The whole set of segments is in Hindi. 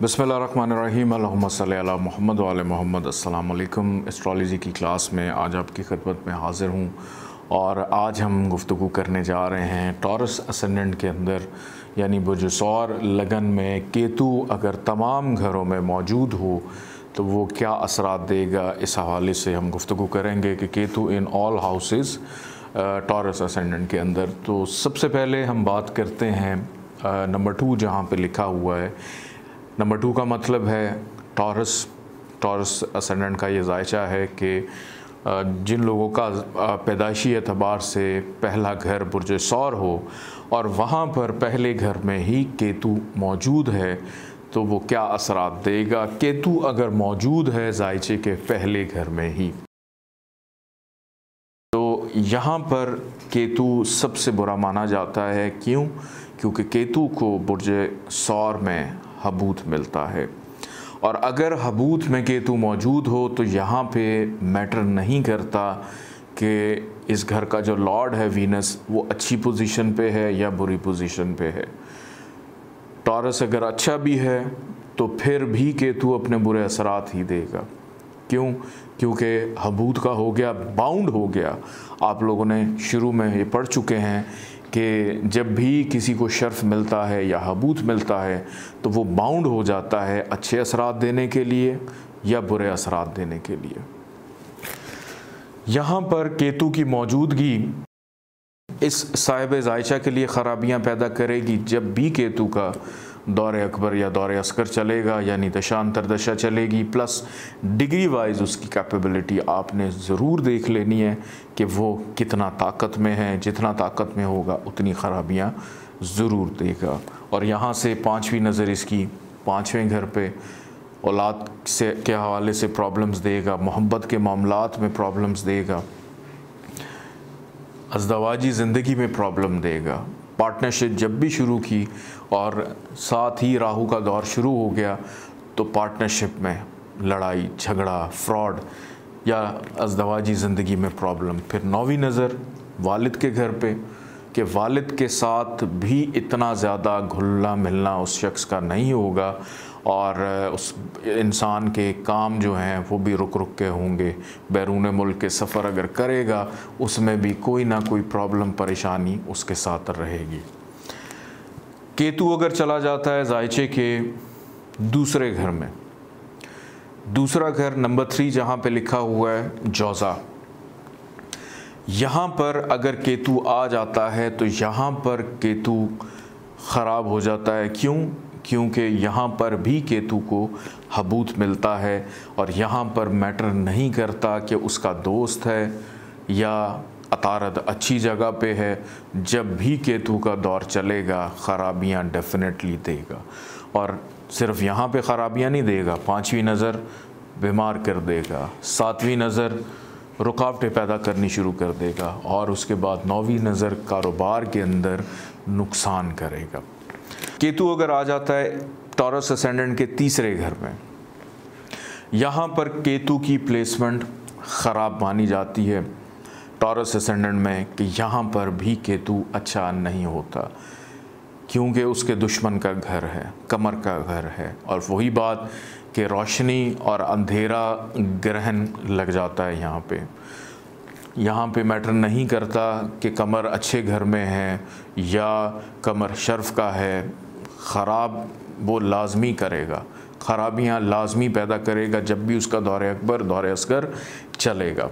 बिस्मिल्लाहिर्रहमानिर्रहीम अल्लाहुम्मा सल्ली अला मुहम्मद व आले मोहम्मद। अस्सलाम वालेकुम। एस्ट्रोलॉजी की क्लास में आज आपकी खिदमत में हाज़िर हूँ और आज हम गुफ्तगू करने जा रहे हैं टॉरस असेंडेंट के अंदर यानी बुर्ज-ए-सौर लगन में केतु अगर तमाम घरों में मौजूद हो तो वो क्या असरात देगा, इस हवाले से हम गुफ्तगू करेंगे कि Ketu in all houses taurus ascendant के अंदर। तो सबसे पहले हम बात करते हैं नंबर 2 जहाँ पे लिखा हुआ है। नंबर 2 का मतलब है टॉरस असेंडेंट का ये जायचा है कि जिन लोगों का पैदाइशी एतबार से पहला घर बुर्ज-ए-सौर हो और वहाँ पर पहले घर में ही केतु मौजूद है तो वो क्या असरात देगा। केतु अगर मौजूद है जायचे के पहले घर में ही, तो यहाँ पर केतु सबसे बुरा माना जाता है। क्यों? क्योंकि केतु को बुर्ज-ए-सौर में हबूत मिलता है और अगर हबूत में केतु मौजूद हो तो यहाँ पे मैटर नहीं करता कि इस घर का जो लॉर्ड है वीनस वो अच्छी पोजीशन पे है या बुरी पोजीशन पे है। टॉरस अगर अच्छा भी है तो फिर भी केतु अपने बुरे असरात ही देगा। क्यों? क्योंकि हबूत का हो गया, बाउंड हो गया। आप लोगों ने शुरू में ये पढ़ चुके हैं कि जब भी किसी को शर्फ मिलता है या हबूत मिलता है तो वो बाउंड हो जाता है अच्छे असरात देने के लिए या बुरे असरात देने के लिए। यहाँ पर केतु की मौजूदगी इस साहिब जायचा के लिए ख़राबियाँ पैदा करेगी। जब भी केतु का दौरे अकबर या दौरे अस्कर चलेगा यानी दशांतर दशा चलेगी, प्लस डिग्री वाइज उसकी कैपेबिलिटी आपने ज़रूर देख लेनी है कि वो कितना ताकत में है। जितना ताकत में होगा उतनी ख़राबियाँ ज़रूर देगा। और यहाँ से 5वीं नज़र इसकी 5वें घर पे औलाद से के हवाले से प्रॉब्लम्स देगा, मोहब्बत के मामलात में प्रॉब्लम्स देगा, अज़दवाजी ज़िंदगी में प्रॉब्लम देगा। पार्टनरशिप जब भी शुरू की और साथ ही राहु का दौर शुरू हो गया तो पार्टनरशिप में लड़ाई झगड़ा, फ्रॉड या अज़दवाजी ज़िंदगी में प्रॉब्लम। फिर 9वीं नज़र वालिद के घर पे कि वालिद के साथ भी इतना ज़्यादा घुलना मिलना उस शख्स का नहीं होगा और उस इंसान के काम जो हैं वो भी रुक रुक के होंगे। बैरून मुल्क के सफ़र अगर करेगा उसमें भी कोई ना कोई प्रॉब्लम परेशानी उसके साथ रहेगी। केतु अगर चला जाता है जायचे के दूसरे घर में, दूसरा घर नंबर 3 जहाँ पे लिखा हुआ है जौज़ा, यहाँ पर अगर केतु आ जाता है तो यहाँ पर केतु ख़राब हो जाता है। क्यों? क्योंकि यहाँ पर भी केतु को हबूत मिलता है और यहाँ पर मैटर नहीं करता कि उसका दोस्त है या अतारद अच्छी जगह पे है। जब भी केतु का दौर चलेगा ख़राबियाँ डेफिनेटली देगा और सिर्फ यहाँ पे ख़राबियाँ नहीं देगा, 5वीं नज़र बीमार कर देगा, 7वीं नज़र रुकावटें पैदा करनी शुरू कर देगा और उसके बाद 9वीं नज़र कारोबार के अंदर नुकसान करेगा। केतु अगर आ जाता है टॉरस असेंडेंट के तीसरे घर में, यहाँ पर केतु की प्लेसमेंट ख़राब मानी जाती है टॉरस असेंडेंट में कि यहाँ पर भी केतु अच्छा नहीं होता क्योंकि उसके दुश्मन का घर है, कमर का घर है। और वही बात कि रोशनी और अंधेरा ग्रहण लग जाता है यहाँ पे मैटर नहीं करता कि कमर अच्छे घर में है या कमर शर्फ का है। ख़राब वो लाजमी करेगा, ख़राबियाँ लाजमी पैदा करेगा जब भी उसका दौरे अकबर दौरे अस्कर चलेगा।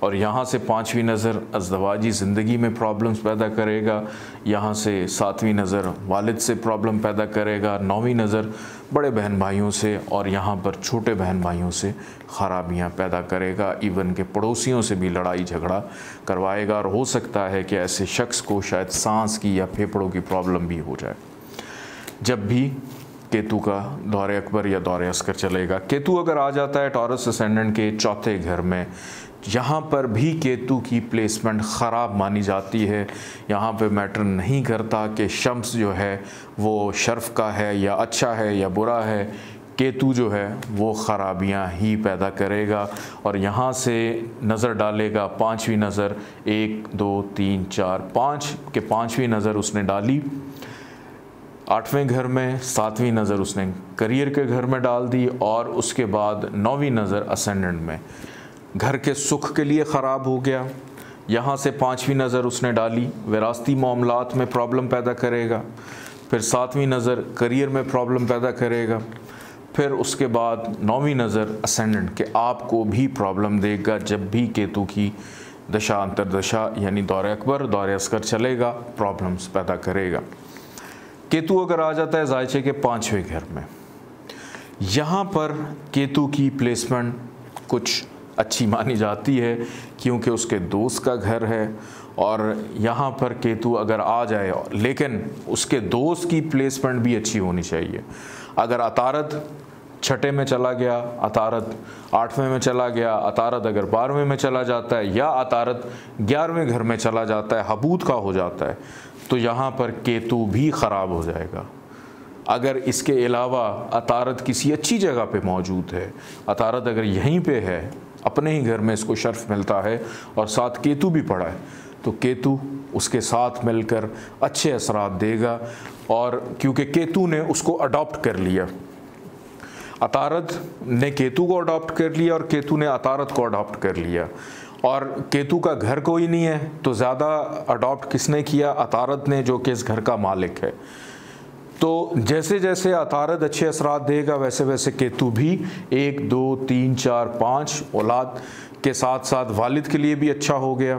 और यहाँ से 5वीं नज़र अज़दवाजी ज़िंदगी में प्रॉब्लम्स पैदा करेगा, यहाँ से 7वीं नज़र वालिद से प्रॉब्लम पैदा करेगा, 9वीं नज़र बड़े बहन भाइयों से और यहाँ पर छोटे बहन भाइयों से ख़राबियाँ पैदा करेगा। इवन के पड़ोसियों से भी लड़ाई झगड़ा करवाएगा और हो सकता है कि ऐसे शख्स को शायद सांस की या फेफड़ों की प्रॉब्लम भी हो जाए जब भी केतु का दौरे अकबर या दौरे अस्कर चलेगा। केतु अगर आ जाता है टॉरस असेंडेंट के चौथे घर में, यहाँ पर भी केतु की प्लेसमेंट ख़राब मानी जाती है। यहाँ पे मैटर नहीं करता कि शम्स जो है वो शर्फ का है या अच्छा है या बुरा है, केतु जो है वो ख़राबियाँ ही पैदा करेगा। और यहाँ से नज़र डालेगा 5वीं नज़र, 1 2 3 4 5 के 5वीं नज़र उसने डाली 8वें घर में 7वीं नज़र उसने करियर के घर में डाल दी और उसके बाद 9वीं नज़र असेंडेंट में घर के सुख के लिए ख़राब हो गया। यहाँ से 5वीं नज़र उसने डाली, विरासती मामलात में प्रॉब्लम पैदा करेगा। फिर 7वीं नज़र करियर में प्रॉब्लम पैदा करेगा। फिर उसके बाद 9वीं नज़र असेंडेंट के आपको भी प्रॉब्लम देगा जब भी केतु की दशा अंतरदशा यानी दौरे अकबर दौरे अस्कर चलेगा, प्रॉब्लम्स पैदा करेगा। केतु अगर आ जाता है जायचे के 5वें घर में, यहाँ पर केतु की प्लेसमेंट कुछ अच्छी मानी जाती है क्योंकि उसके दोस्त का घर है और यहाँ पर केतु अगर आ जाए, लेकिन उसके दोस्त की प्लेसमेंट भी अच्छी होनी चाहिए। अगर अतारद 6ठे में चला गया, अतारद 8वें में चला गया, अतारद अगर 12वें में चला जाता है या अतारद 11वें घर में चला जाता है, हबूत का हो जाता है, तो यहाँ पर केतु भी ख़राब हो जाएगा। अगर इसके अलावा अतारद किसी अच्छी जगह पे मौजूद है, अतारद अगर यहीं पे है, अपने ही घर में इसको शर्फ मिलता है और साथ केतु भी पड़ा है, तो केतु उसके साथ मिलकर अच्छे असरात देगा। और क्योंकि केतु ने उसको अडॉप्ट कर लिया, अतारद ने केतु को अडॉप्ट कर लिया और केतु ने अतारद को अडॉप्ट कर लिया, और केतु का घर कोई नहीं है तो ज़्यादा अडॉप्ट किसने किया? अतारद ने, जो कि इस घर का मालिक है। तो जैसे जैसे अतारद अच्छे असरात देगा वैसे वैसे केतु भी 1 2 3 4 5 औलाद के साथ साथ वालिद के लिए भी अच्छा हो गया।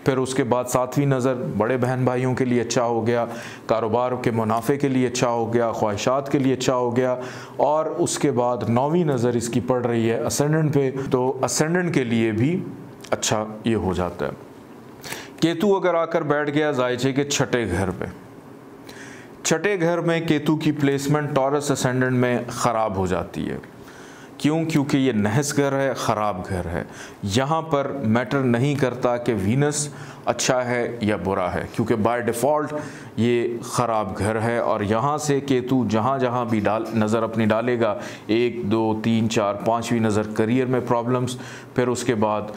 फिर उसके बाद 7वीं नज़र बड़े बहन भाइयों के लिए अच्छा हो गया, कारोबार के मुनाफे के लिए अच्छा हो गया, ख्वाहिशात के लिए अच्छा हो गया। और उसके बाद 9वीं नज़र इसकी पड़ रही है असेंडेंट पे, तो असेंडेंट के लिए भी अच्छा ये हो जाता है। केतु अगर आकर बैठ गया जायचे के 6ठे घर पे, 6ठे घर में केतु की प्लेसमेंट टॉरस असेंडेंट में ख़राब हो जाती है। क्यों? क्योंकि ये नहस घर है, ख़राब घर है। यहाँ पर मैटर नहीं करता कि वीनस अच्छा है या बुरा है, क्योंकि बाय डिफ़ॉल्ट ये ख़राब घर है। और यहाँ से केतु जहाँ जहाँ भी नज़र अपनी डालेगा, 1 2 3 4 5वीं नज़र करियर में प्रॉब्लम्स, फिर उसके बाद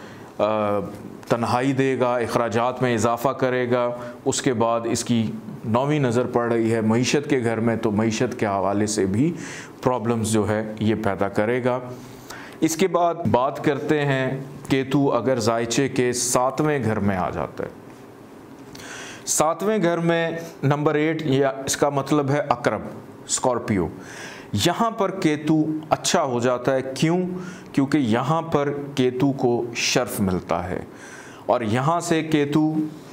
तन्हाई देगा, अखराजात में इजाफ़ा करेगा। उसके बाद इसकी 9वीं नज़र पड़ रही है मईशत के घर में, तो मईशत के हवाले से भी प्रॉब्लम्स जो है ये पैदा करेगा। इसके बाद बात करते हैं केतु अगर जायचे के 7वें घर में आ जाता है। 7वें घर में नंबर 8 या इसका मतलब है अकरब, स्कॉर्पियो। यहाँ पर केतु अच्छा हो जाता है। क्यों? क्योंकि यहाँ पर केतु को शर्फ मिलता है और यहाँ से केतु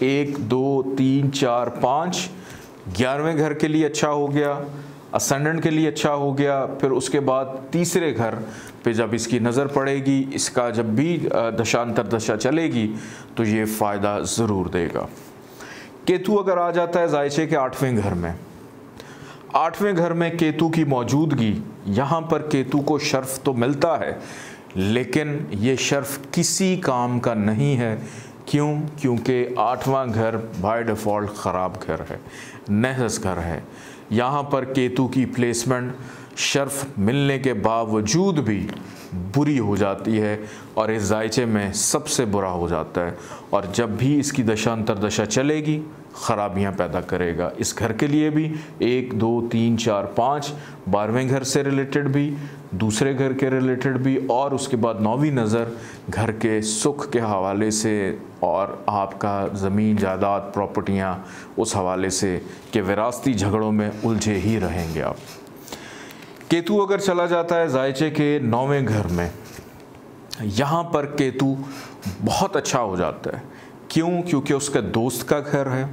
1 2 3 4 5 11वें घर के लिए अच्छा हो गया, असेंडेंट के लिए अच्छा हो गया। फिर उसके बाद तीसरे घर पे जब इसकी नज़र पड़ेगी, इसका जब भी दशांतर दशा चलेगी तो ये फ़ायदा ज़रूर देगा। केतु अगर आ जाता है जायचे के 8वें घर में, 8वें घर में केतु की मौजूदगी, यहाँ पर केतु को शर्फ तो मिलता है लेकिन ये शर्फ किसी काम का नहीं है। क्यों? क्योंकि 8वां घर बाय डिफ़ॉल्ट ख़राब घर है, नहस घर है। यहाँ पर केतु की प्लेसमेंट शर्फ मिलने के बावजूद भी बुरी हो जाती है और इस जायचे में सबसे बुरा हो जाता है। और जब भी इसकी दशा अंतरदशा चलेगी ख़राबियाँ पैदा करेगा। इस घर के लिए भी 1 2 3 4 5 12वें घर से रिलेटेड भी, दूसरे घर के रिलेटेड भी, और उसके बाद 9वीं नज़र घर के सुख के हवाले से और आपका ज़मीन जायदाद प्रॉपर्टियाँ उस हवाले से कि विरासती झगड़ों में उलझे ही रहेंगे आप। केतु अगर चला जाता है जायचे के 9वें घर में, यहाँ पर केतु बहुत अच्छा हो जाता है। क्यों? क्योंकि उसका दोस्त का घर है।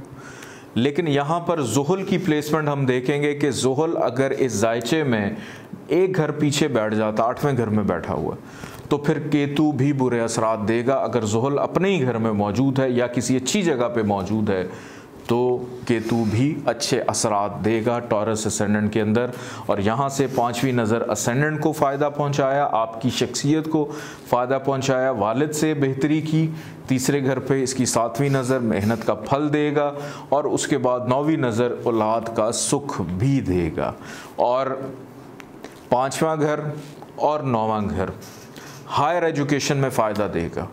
लेकिन यहाँ पर ज़ुहल की प्लेसमेंट हम देखेंगे कि ज़ुहल अगर इस जायचे में एक घर पीछे बैठ जाता, 8वें घर में बैठा हुआ, तो फिर केतु भी बुरे असरात देगा। अगर ज़ुहल अपने ही घर में मौजूद है या किसी अच्छी जगह पे मौजूद है तो केतु भी अच्छे असरात देगा टॉरस असेंडेंट के अंदर। और यहाँ से 5वीं नज़र असेंडेंट को फ़ायदा पहुँचाया, आपकी शख्सियत को फ़ायदा पहुँचाया, वालिद से बेहतरी की। तीसरे घर पे इसकी 7वीं नज़र मेहनत का फल देगा और उसके बाद 9वीं नज़र औलाद का सुख भी देगा। और 5वां घर और 9वां घर हायर एजुकेशन में फ़ायदा देगा।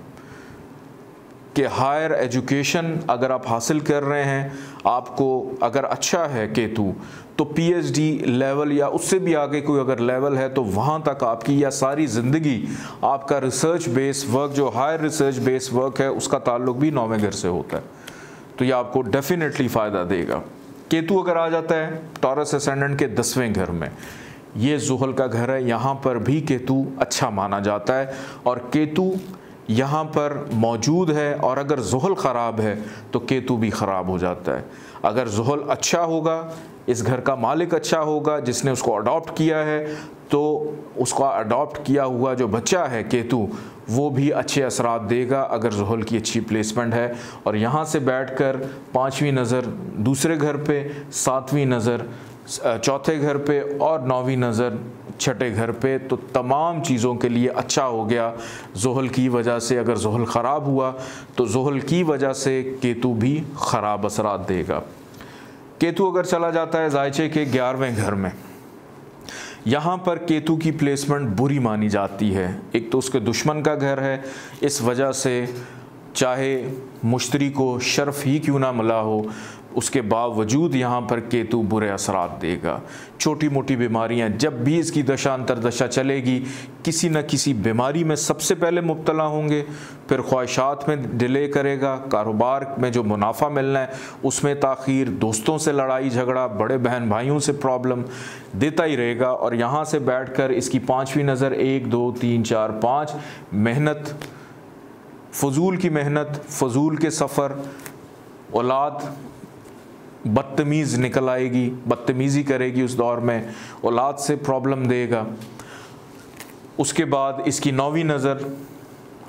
कि हायर एजुकेशन अगर आप हासिल कर रहे हैं, आपको अगर अच्छा है केतु, तो पीएचडी लेवल या उससे भी आगे कोई अगर लेवल है तो वहाँ तक आपकी या सारी ज़िंदगी आपका रिसर्च बेस वर्क, जो हायर रिसर्च बेस वर्क है, उसका ताल्लुक भी 9वें घर से होता है। तो ये आपको डेफिनेटली फ़ायदा देगा। केतु अगर आ जाता है टॉरस असेंडेंट के 10वें घर में, ये ज़ुहल का घर है, यहाँ पर भी केतु अच्छा माना जाता है। और केतु यहाँ पर मौजूद है और अगर ज़ुहल ख़राब है तो केतु भी ख़राब हो जाता है। अगर ज़ुहल अच्छा होगा, इस घर का मालिक अच्छा होगा जिसने उसको अडॉप्ट किया है, तो उसका अडॉप्ट किया हुआ जो बच्चा है केतु, वो भी अच्छे असरात देगा अगर ज़ुहल की अच्छी प्लेसमेंट है। और यहाँ से बैठकर 5वीं नज़र दूसरे घर पे, 7वीं नज़र चौथे घर पे और 9वीं नज़र छठे घर पे, तो तमाम चीज़ों के लिए अच्छा हो गया ज़ुहल की वजह से। अगर ज़ुहल ख़राब हुआ तो ज़ुहल की वजह से केतु भी ख़राब असरात देगा। केतु अगर चला जाता है ज़ायचे के 11वें घर में, यहाँ पर केतु की प्लेसमेंट बुरी मानी जाती है। एक तो उसके दुश्मन का घर है, इस वजह से चाहे मुश्तरी को शर्फ ही क्यों ना मिला हो, उसके बावजूद यहाँ पर केतु बुरे असरात देगा। छोटी मोटी बीमारियाँ, जब भी इसकी दशा अंतरदशा चलेगी, किसी न किसी बीमारी में सबसे पहले मुब्तला होंगे, फिर ख्वाहिशात में डिले करेगा, कारोबार में जो मुनाफा मिलना है उसमें ताख़ीर, दोस्तों से लड़ाई झगड़ा, बड़े बहन भाइयों से प्रॉब्लम देता ही रहेगा। और यहाँ से बैठकर इसकी 5वीं नज़र 1 2 3 4 5, मेहनत, फजूल की मेहनत, फजूल के सफ़र, औलाद बदतमीज़ निकल आएगी, बदतमीज़ी करेगी उस दौर में, औलाद से प्रॉब्लम देगा। उसके बाद इसकी 9वीं नज़र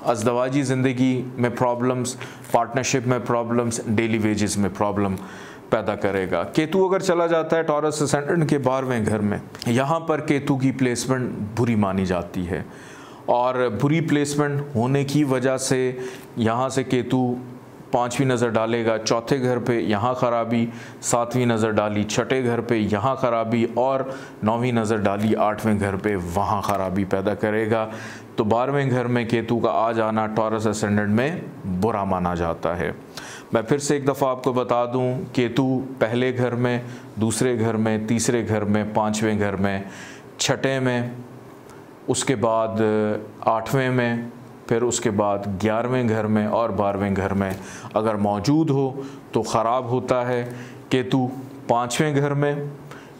अज़दवाजी ज़िंदगी में प्रॉब्लम्स, पार्टनरशिप में प्रॉब्लम्स, डेली वेजेस में प्रॉब्लम पैदा करेगा। केतु अगर चला जाता है टॉरस असेंडेंट के 12वें घर में, यहाँ पर केतु की प्लेसमेंट बुरी मानी जाती है। और बुरी प्लेसमेंट होने की वजह से यहाँ से केतु 5वीं नज़र डालेगा चौथे घर पे, यहाँ ख़राबी, 7वीं नज़र डाली छठे घर पे, यहाँ ख़राबी, और 9वीं नज़र डाली 8वें घर पे, वहाँ ख़राबी पैदा करेगा। तो 12वें घर में केतु का आ जाना टॉरस असेंडेंट में बुरा माना जाता है। मैं फिर से एक दफ़ा आपको बता दूं, केतु पहले घर में, दूसरे घर में, तीसरे घर में, 5वें घर में, छठे में, उसके बाद 8वें में, फिर उसके बाद 11वें घर में और 12वें घर में अगर मौजूद हो तो ख़राब होता है। केतु 5वें घर में,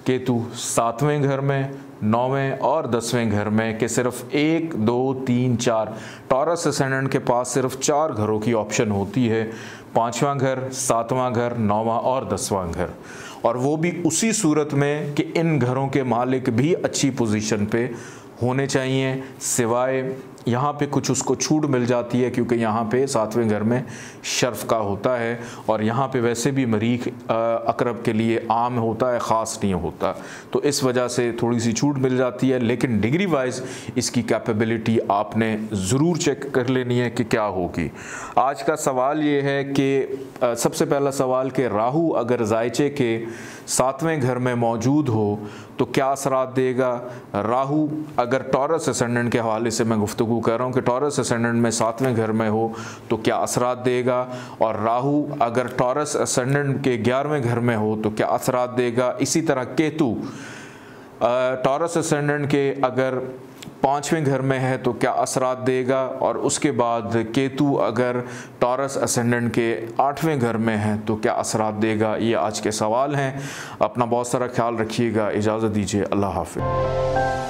केतु 7वें घर में, 9वें और 10वें घर में, कि सिर्फ 1 2 3 4 टॉरस असेंडेंट के पास सिर्फ 4 घरों की ऑप्शन होती है, 5वां घर, 7वां घर, 9वां और 10वां घर। और वो भी उसी सूरत में कि इन घरों के मालिक भी अच्छी पोजीशन पे होने चाहिए, सिवाय यहाँ पे कुछ उसको छूट मिल जाती है क्योंकि यहाँ पे 7वें घर में शर्फ का होता है, और यहाँ पे वैसे भी मरीख अकरब के लिए आम होता है, ख़ास नहीं होता, तो इस वजह से थोड़ी सी छूट मिल जाती है। लेकिन डिग्री वाइज इसकी कैपेबिलिटी आपने ज़रूर चेक कर लेनी है कि क्या होगी। आज का सवाल ये है कि सबसे पहला सवाल कि राहु अगर ज़ायचे के 7वें घर में मौजूद हो तो क्या असरात देगा। राहु अगर टॉरस असेंडेंट के हवाले से मैं गुफ्तगू कर रहा हूँ कि टॉरस असेंडेंट में 7वें घर में हो तो क्या असरात देगा, और राहु अगर टॉरस असेंडेंट के 11वें घर में हो तो क्या असरात देगा। इसी तरह केतु टॉरस असेंडेंट के अगर 5वें घर में है तो क्या असरात देगा, और उसके बाद केतु अगर टॉरस असेंडेंट के 8वें घर में है तो क्या असरात देगा। ये आज के सवाल हैं। अपना बहुत सारा ख्याल रखिएगा। इजाज़त दीजिए। अल्लाह हाफ़िज़।